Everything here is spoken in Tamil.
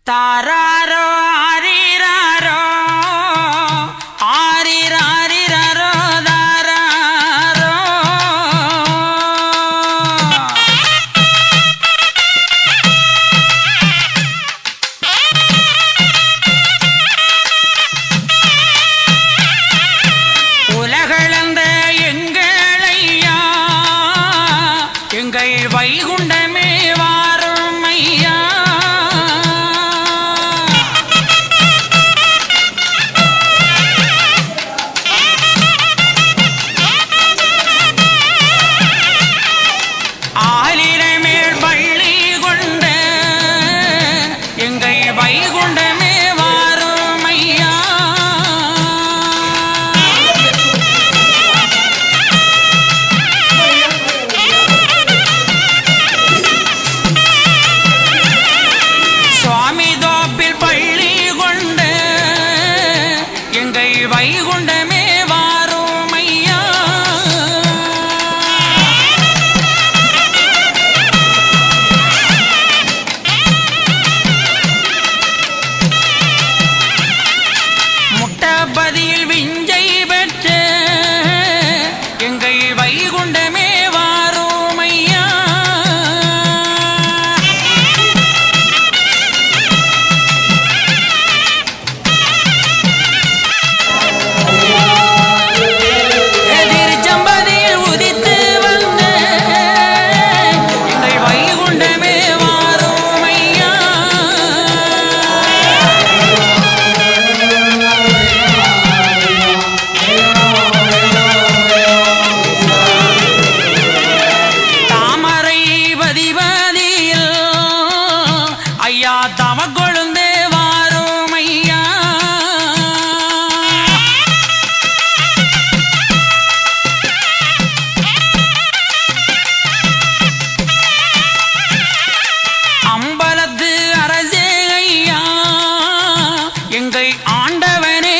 தாராரோ ஆரிராரோ ஆரிராரிரோ தாராரோ உலகளந்த எங்களையா எங்கள் வைகுண்டமே வாரும் ஐயா வைகுண்டமே வாரும் ஐயா சுவாமி தோப்பில் பள்ளி கொண்டு எங்கள் வைகுண்டமே வாரும் ஐயா முட்டபதியில் விஞ்சை பெற்ற எங்கள் வைகுண்டமே வாரும் ஐயா திருச்சம்பதியில் உதித்து வந்த எங்கள் வைகுண்டமே வாரும் ஐயா ஐயா தமக்கொழுந்தே வாரும் ஐயா அம்பலத்து அரசே ஐயா எங்கள் ஆண்டவனே